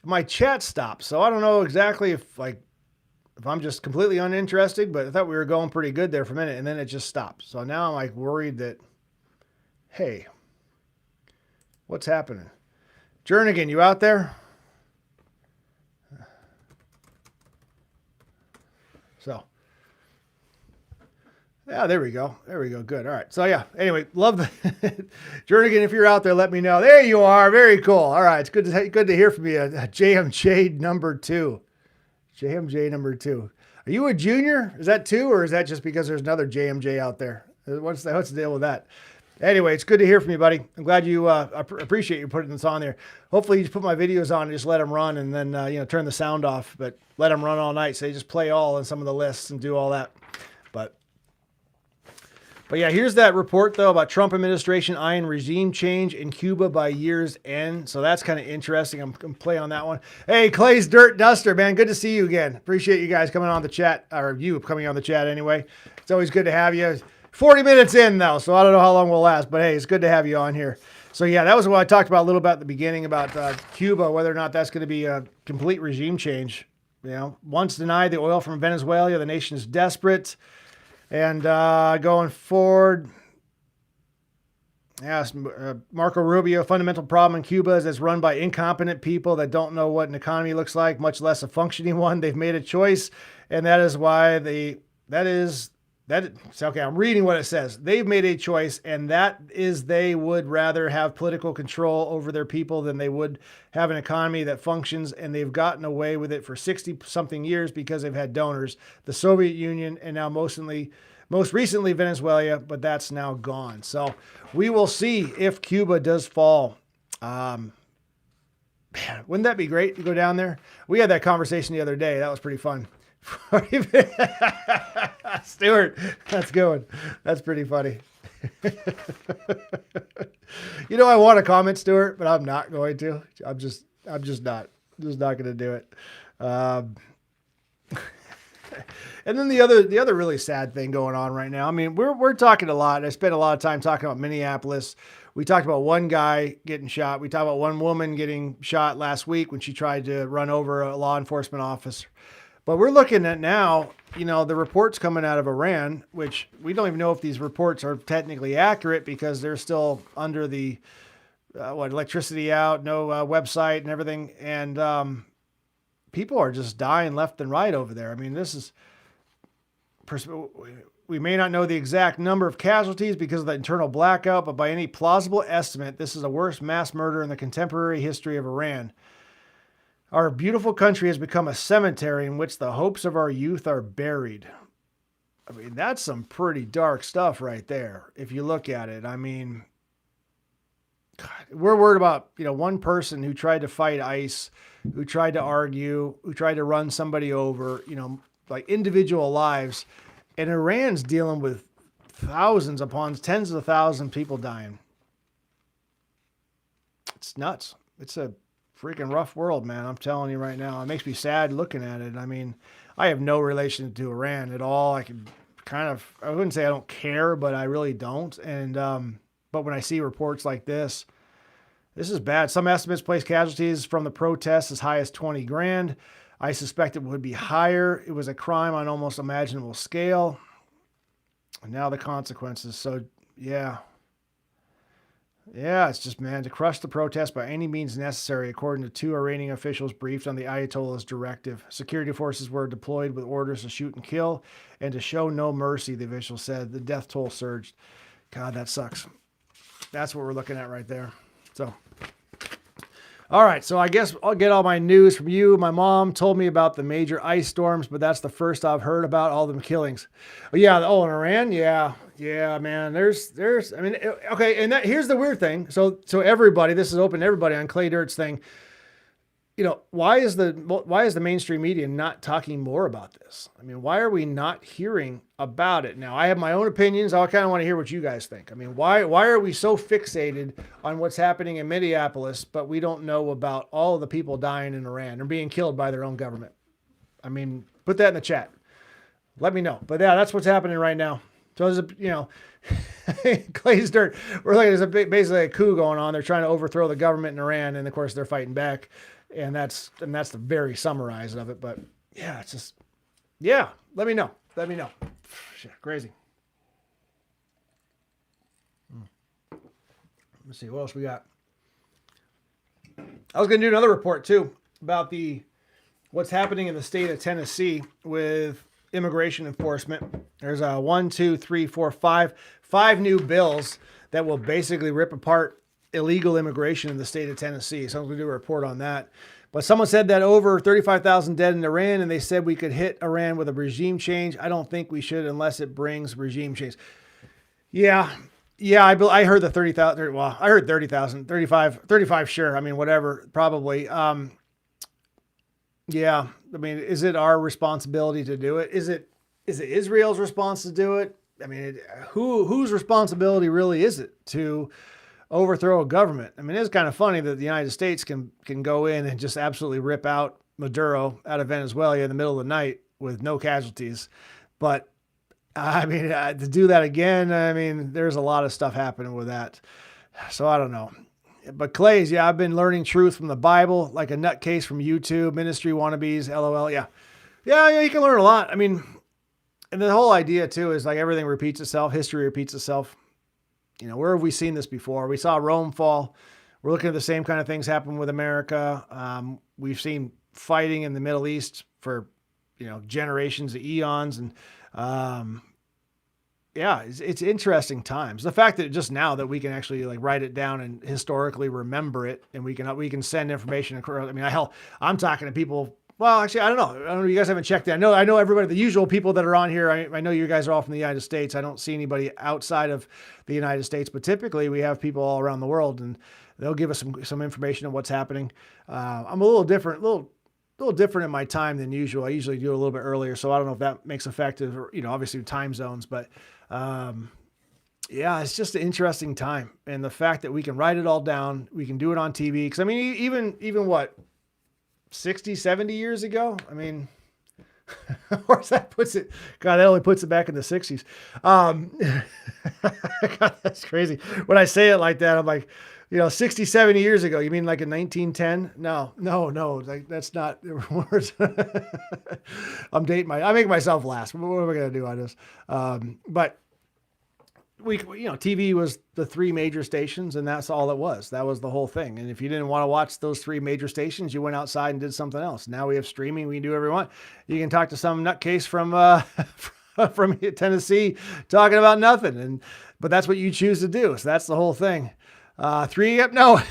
My chat stopped. So I don't know exactly if I'm just completely uninterested, but I thought we were going pretty good there for a minute and then it just stopped. So now I'm like worried that, hey, what's happening? Jernigan, you out there? So, yeah, there we go. There we go. Good. All right. So, yeah. Anyway, love the Jernigan. If you're out there, let me know. There you are. Very cool. All right. It's good to hear from you. JMJ number 2. JMJ number 2. Are you a junior? Is that 2, or is that just because there's another JMJ out there? What's the deal with that? Anyway, it's good to hear from you, buddy. I'm glad you appreciate you putting this on there. Hopefully, you just put my videos on and just let them run, and then turn the sound off. But let them run all night. So you just play all in some of the lists and do all that. But yeah, here's that report though about Trump administration eyeing regime change in Cuba by year's end. So that's kind of interesting. I'm gonna play on that one. Hey, Clay's Dirt Duster, man, good to see you again. Appreciate you guys coming on the chat, or you coming on the chat anyway. It's always good to have you. 40 minutes in though, so I don't know how long we'll last, but hey, it's good to have you on here. So yeah, that was what I talked about a little bit at the beginning about Cuba, whether or not that's going to be a complete regime change. Once denied the oil from Venezuela, the nation is desperate. And going forward, yes, Marco Rubio, fundamental problem in Cuba is it's run by incompetent people that don't know what an economy looks like, much less a functioning one. They've made a choice, and that is why okay, I'm reading what it says. They've made a choice, and that is they would rather have political control over their people than they would have an economy that functions, and they've gotten away with it for 60-something years because they've had donors, the Soviet Union, and now most recently Venezuela, but that's now gone. So we will see if Cuba does fall. Man, wouldn't that be great to go down there? We had that conversation the other day. That was pretty fun. Stuart, that's good. That's pretty funny. I want to comment, Stuart, but I'm not going to. I'm just not going to do it. And then the other really sad thing going on right now. I mean, we're talking a lot. I spent a lot of time talking about Minneapolis. We talked about one guy getting shot. We talked about one woman getting shot last week when she tried to run over a law enforcement officer. But we're looking at now, the reports coming out of Iran, which we don't even know if these reports are technically accurate because they're still under the, electricity out, no website and everything. And people are just dying left and right over there. I mean, we may not know the exact number of casualties because of the internal blackout, but by any plausible estimate, this is the worst mass murder in the contemporary history of Iran. Our beautiful country has become a cemetery in which the hopes of our youth are buried. I mean, that's some pretty dark stuff right there. If you look at it, I mean, God, we're worried about, one person who tried to fight ICE, who tried to argue, who tried to run somebody over, like individual lives. And Iran's dealing with thousands upon tens of thousands of people dying. It's nuts. It's a freaking rough world, man. I'm telling you right now. It makes me sad looking at it. I mean, I have no relation to Iran at all. I wouldn't say I don't care, but I really don't. And, but when I see reports like this is bad. Some estimates place casualties from the protests as high as 20 grand. I suspect it would be higher. It was a crime on almost imaginable scale. And now the consequences. So, yeah. Yeah, it's just, man, to crush the protest by any means necessary, according to 2 Iranian officials briefed on the Ayatollah's directive. Security forces were deployed with orders to shoot and kill and to show no mercy, the official said. The death toll surged. God, that sucks. That's what we're looking at right there. So, all right, so I guess I'll get all my news from you. My mom told me about the major ice storms, but that's the first I've heard about all them killings. Oh, yeah, in Iran? Yeah, man. There's, I mean, okay, and here's the weird thing. So everybody, this is open to everybody on Clay Dirt's thing. Why is the mainstream media not talking more about this? I mean, why are we not hearing about it? Now, I have my own opinions. I kind of want to hear what you guys think. I mean, why are we so fixated on what's happening in Minneapolis, but we don't know about all of the people dying in Iran or being killed by their own government? I mean, put that in the chat. Let me know. But yeah, that's what's happening right now. So there's Clay's Dirt. We're like, there's basically a coup going on. They're trying to overthrow the government in Iran, and of course they're fighting back. And that's the very summarized of it. But yeah, it's just, yeah, let me know. Shit, crazy. Let's see, what else we got? I was going to do another report too about what's happening in the state of Tennessee with immigration enforcement. There's five new bills that will basically rip apart illegal immigration in the state of Tennessee. So I'm going to do a report on that. But someone said that over 35,000 dead in Iran, and they said we could hit Iran with a regime change. I don't think we should unless it brings regime change. Yeah, I heard the 30,000. Well, I heard 30,000, 35, sure. I mean, whatever, probably. Yeah, I mean, is it our responsibility to do it? Is it Israel's response to do it? I mean, whose responsibility really is it to overthrow a government? I mean, it's kind of funny that the United States can go in and just absolutely rip out Maduro out of Venezuela in the middle of the night with no casualties. But I mean, to do that again, I mean, there's a lot of stuff happening with that. So I don't know. But Clay's, yeah, I've been learning truth from the Bible, like a nutcase from YouTube, ministry wannabes, LOL. Yeah, you can learn a lot. I mean, and the whole idea too is like everything repeats itself. History repeats itself. You know, where have we seen this before? We saw Rome fall. We're looking at the same kind of things happen with America. We've seen fighting in the Middle East for, generations, eons. And, yeah, it's interesting times. The fact that just now that we can actually like write it down and historically remember it, and we can send information across. I mean, I'm talking to people. Well, actually, I don't know. You guys haven't checked it. I know everybody, the usual people that are on here. I know you guys are all from the United States. I don't see anybody outside of the United States, but typically we have people all around the world, and they'll give us some information on what's happening. I'm a little different in my time than usual. I usually do a little bit earlier, so I don't know if that makes effective, or, obviously time zones, but yeah, it's just an interesting time. And the fact that we can write it all down, we can do it on TV. Cause I mean, even what, 60, 70 years ago? I mean, of course that puts it, God, that only puts it back in the 60s. God, that's crazy. When I say it like that, I'm like, 60, 70 years ago, you mean like in 1910? No, like that's not words. I make myself laugh. What am I going to do on this? But TV was the three major stations, and that's all it was. That was the whole thing. And if you didn't want to watch those three major stations, you went outside and did something else. Now we have streaming. We can do whatever we want. You can talk to some nutcase from, from Tennessee talking about nothing. But that's what you choose to do. So that's the whole thing. No.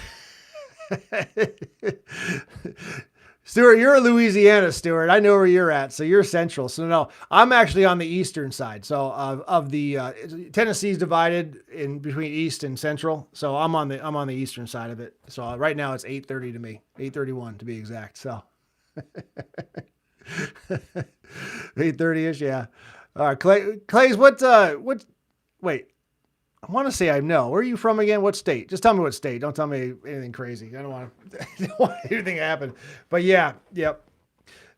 Stuart, you're in Louisiana, Stuart. I know where you're at. So you're central. So no, I'm actually on the eastern side. So of the Tennessee's divided in between east and central. So I'm on the eastern side of it. So right now it's 8:30 to me, 8:31 to be exact. So 8:30ish, yeah. All right, Clay's wait. I want to say I know. Where are you from again? What state? Just tell me what state. Don't tell me anything crazy. I don't want anything to happen. But yeah, yep.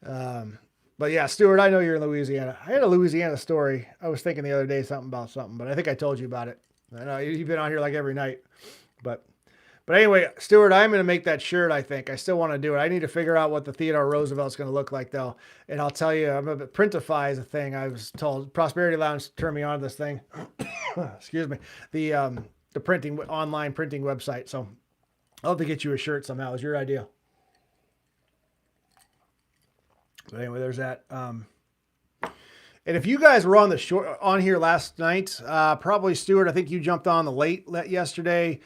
But yeah, Stuart, I know you're in Louisiana. I had a Louisiana story. I was thinking the other day something about something, but I think I told you about it. I know you've been on here like every night. But anyway, Stuart, I'm going to make that shirt, I think. I still want to do it. I need to figure out what the Theodore Roosevelt's going to look like, though. And I'll tell you, Printify is a thing. I was told Prosperity Lounge turned me on to this thing. Excuse me. The online printing website. So I'll have to get you a shirt somehow. It was your idea. But anyway, there's that. And if you guys were on here last night, probably Stuart, I think you jumped on the late yesterday.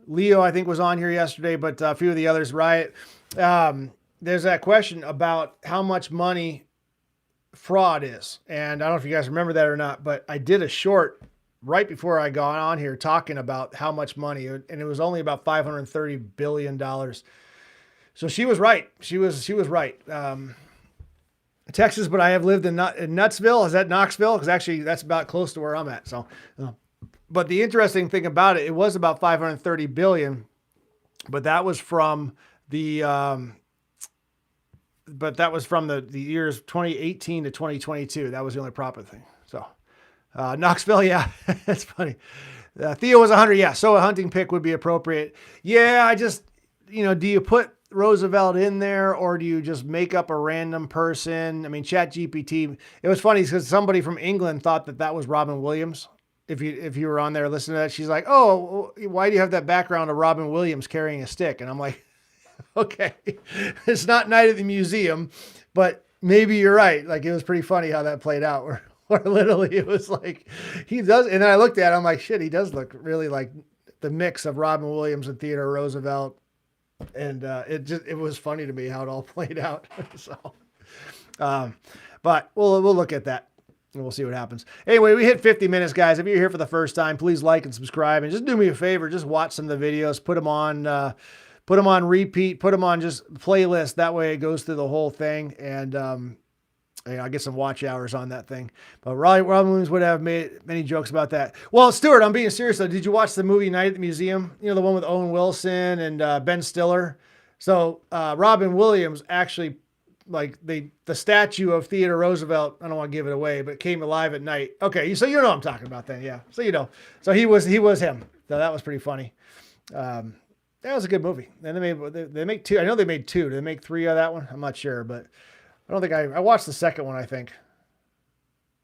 Leo, I think, was on here yesterday, but a few of the others, Riot. There's that question about how much money fraud is. And I don't know if you guys remember that or not, but I did a short right before I got on here talking about how much money, and it was only about $530 billion. So she was right. She was right. Texas, but I have lived in Nutsville. Is that Knoxville? Because actually that's about close to where I'm at. So, but the interesting thing about it was about 530 billion, but that was from the years 2018 to 2022. That was the only proper thing. So, Knoxville, yeah, that's funny. Theo was 100. Yeah. So a hunting pick would be appropriate. Yeah. I just, do you put Roosevelt in there, or do you just make up a random person? I mean, ChatGPT, it was funny because somebody from England thought that was Robin Williams. If you were on there listening to that, she's like, oh, why do you have that background of Robin Williams carrying a stick? And I'm like, Okay. It's not Night at the Museum, but maybe you're right. Like, it was pretty funny how that played out where literally it was like, he does. And then I looked at him like, shit, he does look really like the mix of Robin Williams and Theodore Roosevelt. And it was funny to me how it all played out. So, but we'll look at that. And we'll see what happens. Anyway, we hit 50 minutes, guys. If you're here for the first time, please like and subscribe. And just do me a favor. Just watch some of the videos. Put them on repeat. Put them on just playlist. That way it goes through the whole thing. And I get some watch hours on that thing. But Robin Williams would have made many jokes about that. Well, Stuart, I'm being serious, though. Did you watch the movie Night at the Museum? You know, the one with Owen Wilson and Ben Stiller? So Robin Williams actually, like, the statue of Theodore Roosevelt, I don't want to give it away, but came alive at night. Okay, so you know what I'm talking about then, yeah. So you know. So he was him. So that was pretty funny. That was a good movie. And they make two. I know they made two. Did they make three of that one? I'm not sure, but I don't think I watched the second one, I think.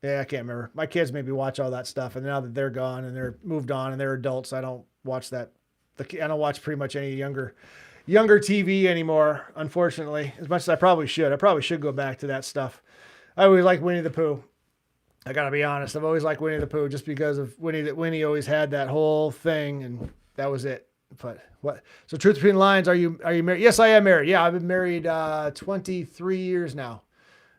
Yeah, I can't remember. My kids made me watch all that stuff, and now that they're gone and they're moved on and they're adults, I don't watch that. I don't watch pretty much any younger TV anymore, unfortunately, as much as I probably should. I probably should go back to that stuff. I always like Winnie the Pooh. I got to be honest. I've always liked Winnie the Pooh just because of Winnie always had that whole thing, and that was it. But what? So, truth between the lines, are you married? Yes, I am married. Yeah, I've been married 23 years now.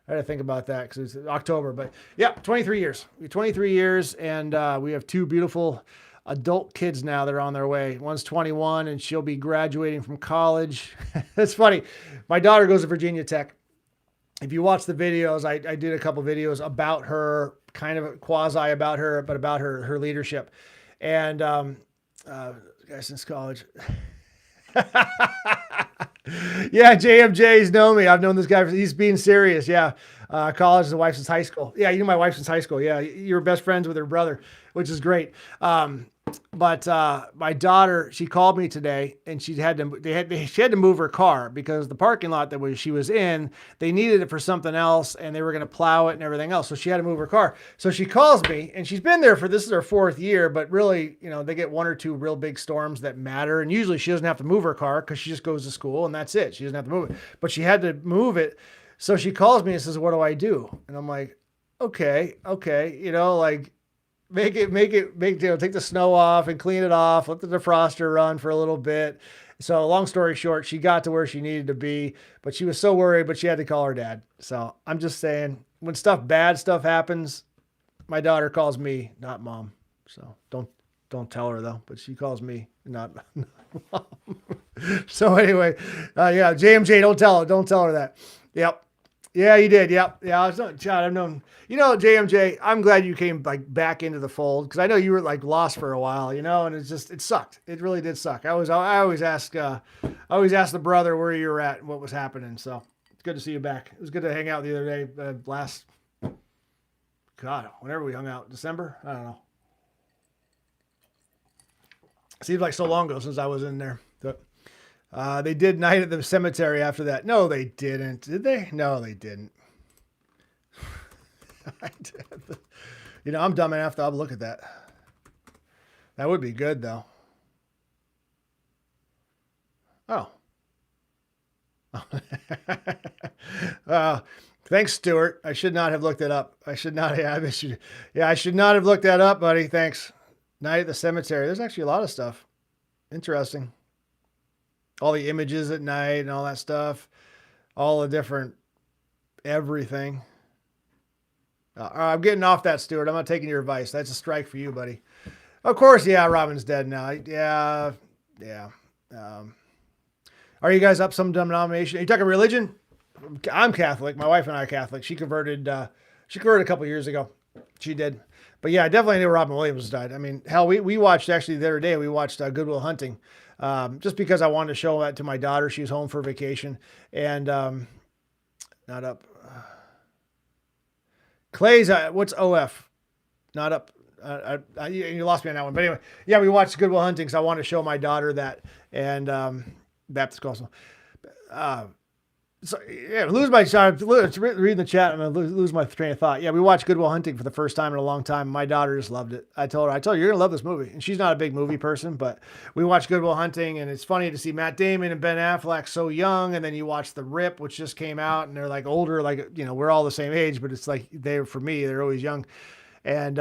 I had to think about that because it's October, but yeah, 23 years. 23 years, and we have two beautiful adult kids now that are on their way. One's 21 and she'll be graduating from college. It's funny. My daughter goes to Virginia Tech. If you watch the videos, I did a couple videos about her, kind of quasi about her, but about her leadership. And guys since college. Yeah, JMJ's know me. I've known this guy. He's being serious. Yeah. College, his wife since high school. Yeah, you know my wife since high school. Yeah, you're best friends with her brother, which is great. But my daughter, she called me today, and she had to move her car because the parking lot that she was in, they needed it for something else, and they were going to plow it and everything else. So she had to move her car. So she calls me, and she's been there this is her 4th year, but really, you know, they get 1 or 2 real big storms that matter, and usually she doesn't have to move her car because she just goes to school, and that's it. She doesn't have to move it, but she had to move it. So she calls me and says, "What do I do?" And I'm like, okay, you know, like, make it, you know, take the snow off and clean it off. Let the defroster run for a little bit. So long story short, she got to where she needed to be, but she was so worried, but she had to call her dad. So I'm just saying, when bad stuff happens, my daughter calls me, not mom. So don't tell her though, but she calls me, not mom. So anyway, yeah, JMJ, don't tell her that. Yep. Yeah, you did. Yep. Yeah, I was not, John, I've known, you know, JMJ, I'm glad you came like back into the fold because I know you were like lost for a while, you know, and it sucked. It really did suck. I always ask the brother where you were at and what was happening. So it's good to see you back. It was good to hang out the other day, whenever we hung out, December. I don't know. Seems like so long ago since I was in there. But they did Night at the Cemetery after that. No, they didn't. Did they? No, they didn't. You know, I'm dumb enough to look at that. That would be good, though. Oh. Thanks, Stuart. I should not have looked it up. I should not have. I should not have looked that up, buddy. Thanks. Night at the Cemetery. There's actually a lot of stuff. Interesting. All the images at night and all that stuff. All the different everything. I'm getting off that, Stuart. I'm not taking your advice. That's a strike for you, buddy. Of course, yeah, Robin's dead now. Yeah. Are you guys up some denomination? Are you talking religion? I'm Catholic. My wife and I are Catholic. She converted a couple years ago. She did. But yeah, I definitely knew Robin Williams died. I mean, hell, we watched, actually the other day, we watched Good Will Hunting. Just because I wanted to show that to my daughter. She was home for vacation. And not up. Clay's, what's OF? Not up. You lost me on that one. But anyway, yeah, we watched Good Will Hunting, so I wanted to show my daughter that. And Baptist Gospel. So, yeah, lose my shot. Reading the chat, I'm gonna lose my train of thought. Yeah, we watched Good Will Hunting for the first time in a long time. My daughter just loved it. I told her, you're gonna love this movie, and she's not a big movie person, but we watched Good Will Hunting, and it's funny to see Matt Damon and Ben Affleck so young, and then you watch The Rip, which just came out, and they're like older, like we're all the same age, but it's like for me, they're always young, and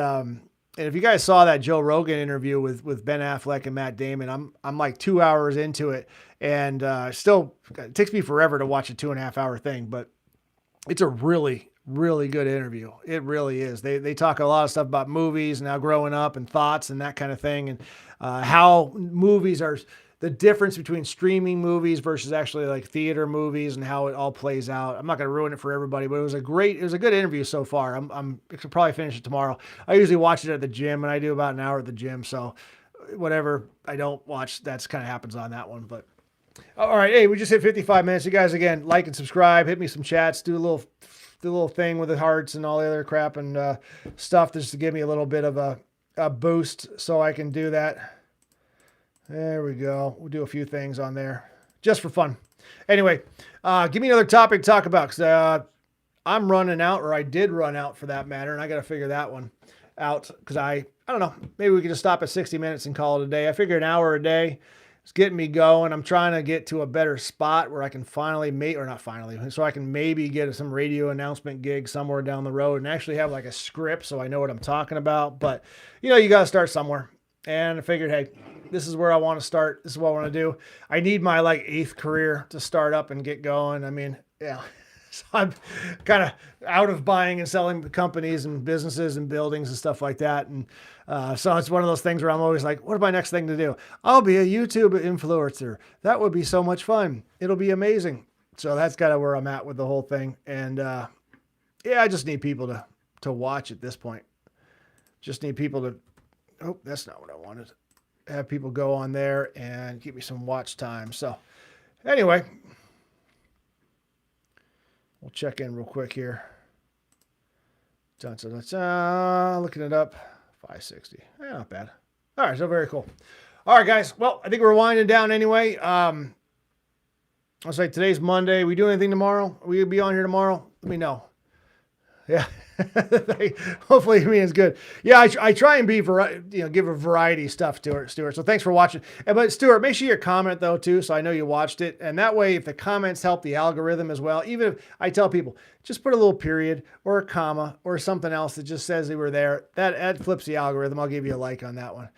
if you guys saw that Joe Rogan interview with Ben Affleck and Matt Damon, I'm like 2 hours into it, and still it takes me forever to watch a 2.5 hour thing, but it's a really, really good interview. It really is. They talk a lot of stuff about movies and how growing up and thoughts and that kind of thing, and how movies are the difference between streaming movies versus actually like theater movies and how it all plays out. I'm not going to ruin it for everybody, but it was a good interview so far. I'm could probably finish it tomorrow. I usually watch it at the gym, and I do about an hour at the gym. So whatever I don't watch, that's kind of happens on that one. But all right. Hey, we just hit 55 minutes. You guys, again, like and subscribe, hit me some chats, do a little thing with the hearts and all the other crap and stuff just to give me a little bit of a boost so I can do that. There we go. We'll do a few things on there just for fun. Anyway, give me another topic to talk about, because I'm running out, or I did run out for that matter, and I got to figure that one out because I don't know. Maybe we could just stop at 60 minutes and call it a day. I figure an hour a day is getting me going. I'm trying to get to a better spot where I can so I can maybe get some radio announcement gig somewhere down the road and actually have like a script so I know what I'm talking about. But, you got to start somewhere. And I figured, hey, this is where I want to start. This is what I want to do. I need my like 8th career to start up and get going. I mean, yeah. So I'm kind of out of buying and selling companies and businesses and buildings and stuff like that. And so it's one of those things where I'm always like, what's my next thing to do? I'll be a YouTube influencer. That would be so much fun. It'll be amazing. So that's kind of where I'm at with the whole thing. And yeah, I just need people to watch at this point. Just need people to, oh, that's not what I wanted. Have people go on there and give me some watch time. So anyway, we'll check in real quick here. Looking it up. 560. Not bad. All right, so very cool. All right, guys. Well, I think we're winding down anyway. I'll say today's Monday. We do anything tomorrow? Will you be on here tomorrow? Let me know. Yeah. Hopefully me is good. Yeah, I try and be give a variety of stuff to Stuart. So thanks for watching. But Stuart, make sure you comment though too, so I know you watched it. And that way, if the comments help the algorithm as well, even if I tell people just put a little period or a comma or something else that just says they were there, that flips the algorithm. I'll give you a like on that one.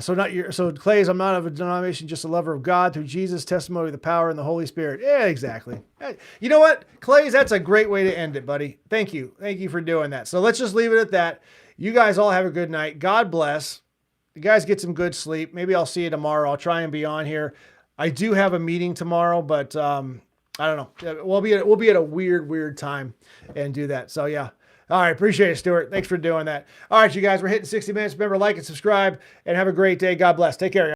So Clay's, I'm not of a denomination, just a lover of God through Jesus, testimony of the power and the Holy Spirit. Yeah, exactly. You know what, Clay's, that's a great way to end it, buddy. Thank you for doing that. So let's just leave it at that. You guys all have a good night. God bless. You guys get some good sleep. Maybe I'll see you tomorrow. I'll try and be on here. I do have a meeting tomorrow, but I don't know. We'll be at a weird time and do that. So yeah. All right. Appreciate it, Stuart. Thanks for doing that. All right, you guys, we're hitting 60 minutes. Remember, like and subscribe and have a great day. God bless. Take care.